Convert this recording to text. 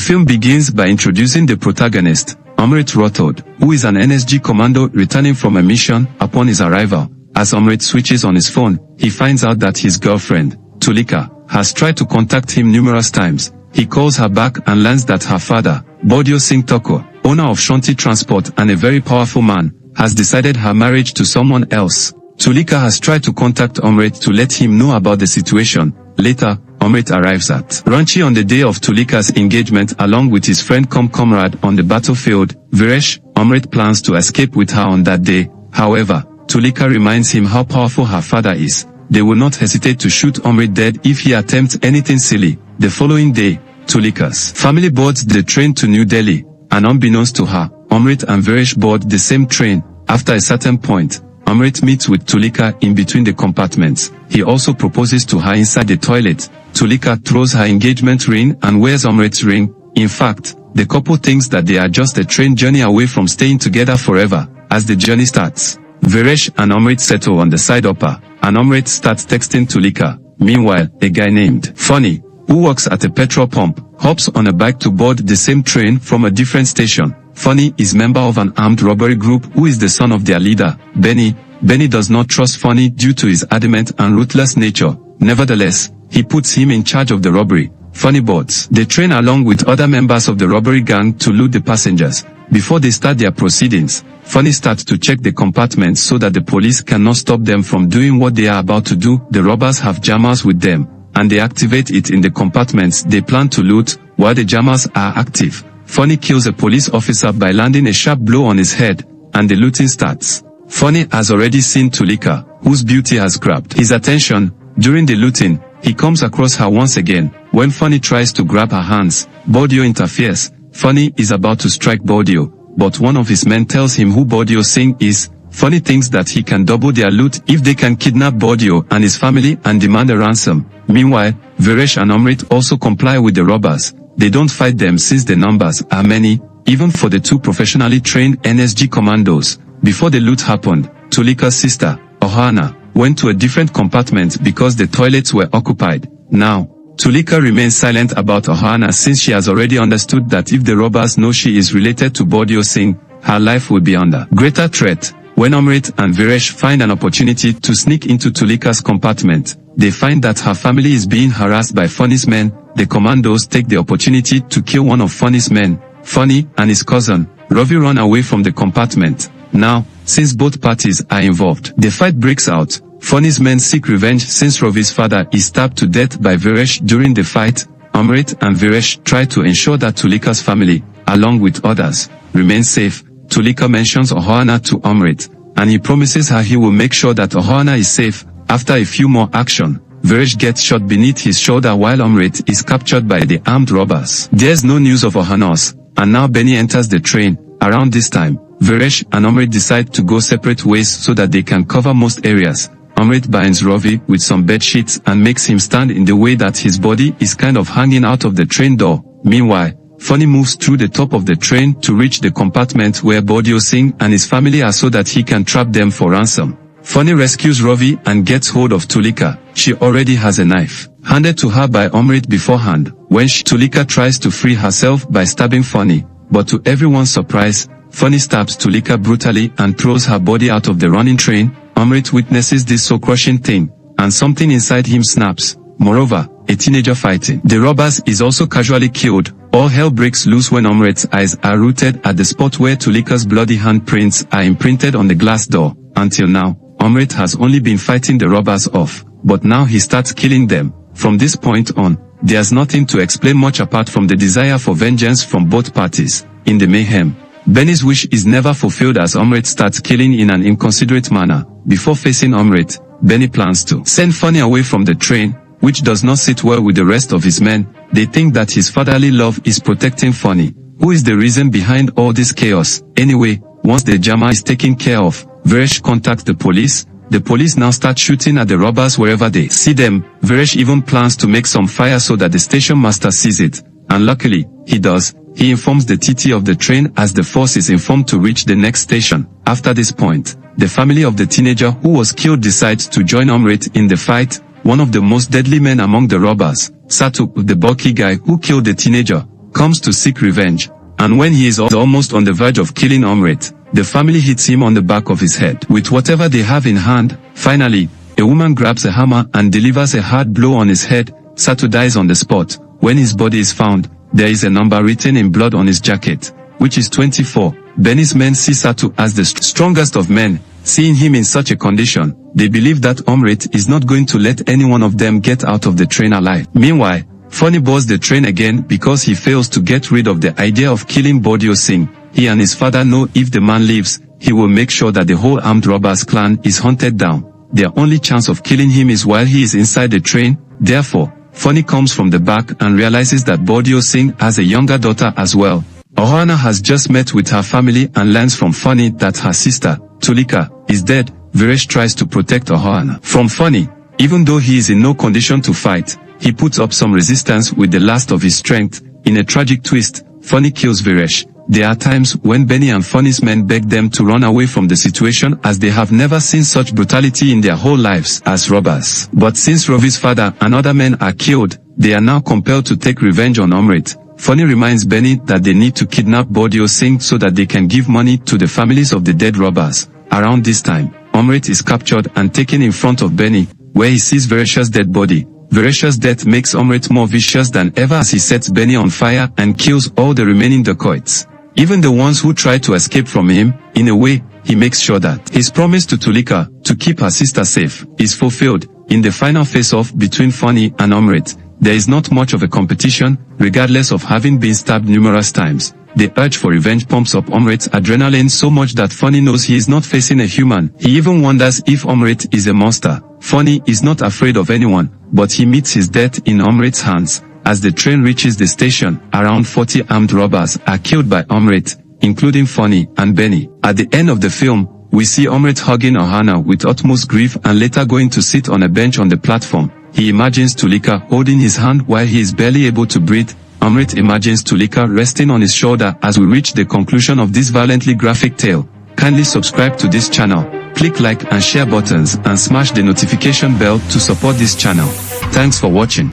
film begins by introducing the protagonist, Omrit Rothod, who is an NSG commando returning from a mission. Upon his arrival, as Omrit switches on his phone, he finds out that his girlfriend, Tulika, has tried to contact him numerous times. He calls her back and learns that her father, Bodio Singh Toko, owner of Shanti Transport and a very powerful man, has decided her marriage to someone else. Tulika has tried to contact Omrit to let him know about the situation. Later, Omrit arrives at Ranchi on the day of Tulika's engagement along with his friend comrade on the battlefield, Viresh. Omrit plans to escape with her on that day. However, Tulika reminds him how powerful her father is. They will not hesitate to shoot Omrit dead if he attempts anything silly. The following day, Tulika's family boards the train to New Delhi, and unbeknownst to her, Omrit and Viresh board the same train. After a certain point, Omrit meets with Tulika in between the compartments. He also proposes to her inside the toilet. Tulika throws her engagement ring and wears Omrit's ring. In fact, the couple thinks that they are just a train journey away from staying together forever. As the journey starts, Viresh and Omrit settle on the side upper, and Omrit starts texting Tulika. Meanwhile, a guy named Funny, who works at a petrol pump, hops on a bike to board the same train from a different station. Funny is member of an armed robbery group who is the son of their leader, Benny. Benny does not trust Funny due to his adamant and ruthless nature. Nevertheless, he puts him in charge of the robbery. Funny boards the train along with other members of the robbery gang to loot the passengers. Before they start their proceedings, Funny starts to check the compartments so that the police cannot stop them from doing what they are about to do. The robbers have jammers with them, and they activate it in the compartments they plan to loot. While the jammers are active, Funny kills a police officer by landing a sharp blow on his head, and the looting starts. Funny has already seen Tulika, whose beauty has grabbed his attention. During the looting, he comes across her once again. When Funny tries to grab her hands, Bodio interferes. Funny is about to strike Bodio, but one of his men tells him who Bodio Singh is. Funny thinks that he can double their loot if they can kidnap Bodio and his family and demand a ransom. Meanwhile, Viresh and Omrit also comply with the robbers. They don't fight them since the numbers are many, even for the two professionally trained NSG commandos. Before the loot happened, Tulika's sister, Ohana, went to a different compartment because the toilets were occupied. Now, Tulika remains silent about Ohana since she has already understood that if the robbers know she is related to Bodio Singh, her life will be under greater threat. When Omrit and Viresh find an opportunity to sneak into Tulika's compartment, they find that her family is being harassed by Funny's men. The commandos take the opportunity to kill one of Funny's men. Funny and his cousin, Ravi, run away from the compartment. Now, since both parties are involved, the fight breaks out. Funny's men seek revenge since Ravi's father is stabbed to death by Viresh during the fight. Omrit and Viresh try to ensure that Tulika's family, along with others, remain safe. Tulika mentions Ohana to Omrit, and he promises her he will make sure that Ohana is safe. After a few more action, Viresh gets shot beneath his shoulder while Omrit is captured by the armed robbers. There's no news of Ohana's, and now Benny enters the train. Around this time, Viresh and Omrit decide to go separate ways so that they can cover most areas. Omrit binds Ravi with some bed sheets and makes him stand in the way that his body is kind of hanging out of the train door. Meanwhile, Funny moves through the top of the train to reach the compartment where Bodio Singh and his family are so that he can trap them for ransom. Funny rescues Ravi and gets hold of Tulika. She already has a knife handed to her by Omrit beforehand. When Tulika tries to free herself by stabbing Funny, but to everyone's surprise, Funny stabs Tulika brutally and throws her body out of the running train. Omrit witnesses this soul-crushing thing, and something inside him snaps. Moreover, a teenager fighting the robbers is also casually killed. All hell breaks loose when Omrit's eyes are rooted at the spot where Tulika's bloody handprints are imprinted on the glass door. Until now, Omrit has only been fighting the robbers off, but now he starts killing them. From this point on, there's nothing to explain much apart from the desire for vengeance from both parties. In the mayhem, Benny's wish is never fulfilled as Omrit starts killing in an inconsiderate manner. Before facing Omrit, Benny plans to send Funny away from the train, which does not sit well with the rest of his men. They think that his fatherly love is protecting Funny, who is the reason behind all this chaos. Anyway, once the jammer is taken care of, Viresh contacts the police. The police now start shooting at the robbers wherever they see them. Viresh even plans to make some fire so that the station master sees it, and luckily, he does. He informs the TT of the train as the force is informed to reach the next station. After this point, the family of the teenager who was killed decides to join Omrit in the fight. One of the most deadly men among the robbers, Satu, the bulky guy who killed the teenager, comes to seek revenge, and when he is almost on the verge of killing Omrit, the family hits him on the back of his head with whatever they have in hand. Finally, a woman grabs a hammer and delivers a hard blow on his head. Sato dies on the spot. When his body is found, there is a number written in blood on his jacket, which is 24. Benny's men see Sato as the strongest of men. Seeing him in such a condition, they believe that Omrit is not going to let any one of them get out of the train alive. Meanwhile, Funny boards the train again because he fails to get rid of the idea of killing Bordio Singh. He and his father know if the man leaves, he will make sure that the whole armed robbers clan is hunted down. Their only chance of killing him is while he is inside the train. Therefore, Funny comes from the back and realizes that Bordio Singh has a younger daughter as well. Ohana has just met with her family and learns from Funny that her sister, Tulika, is dead. Viresh tries to protect Ohana from Funny. Even though he is in no condition to fight, he puts up some resistance with the last of his strength. In a tragic twist, Funny kills Viresh. There are times when Benny and Funny's men beg them to run away from the situation as they have never seen such brutality in their whole lives as robbers. But since Ravi's father and other men are killed, they are now compelled to take revenge on Omrit. Funny reminds Benny that they need to kidnap Bordio Singh so that they can give money to the families of the dead robbers. Around this time, Omrit is captured and taken in front of Benny, where he sees Viresh's dead body. Viresh's death makes Omrit more vicious than ever as he sets Benny on fire and kills all the remaining dacoits. Even the ones who try to escape from him. In a way, he makes sure that his promise to Tulika, to keep her sister safe, is fulfilled. In the final face-off between Funny and Omrit, there is not much of a competition, regardless of having been stabbed numerous times. The urge for revenge pumps up Omrit's adrenaline so much that Funny knows he is not facing a human. He even wonders if Omrit is a monster. Funny is not afraid of anyone, but he meets his death in Omrit's hands. As the train reaches the station, around 40 armed robbers are killed by Omrit, including Funny and Benny. At the end of the film, we see Omrit hugging Ohana with utmost grief and later going to sit on a bench on the platform. He imagines Tulika holding his hand while he is barely able to breathe. Omrit imagines Tulika resting on his shoulder. As we reach the conclusion of this violently graphic tale, kindly subscribe to this channel, click like and share buttons and smash the notification bell to support this channel. Thanks for watching.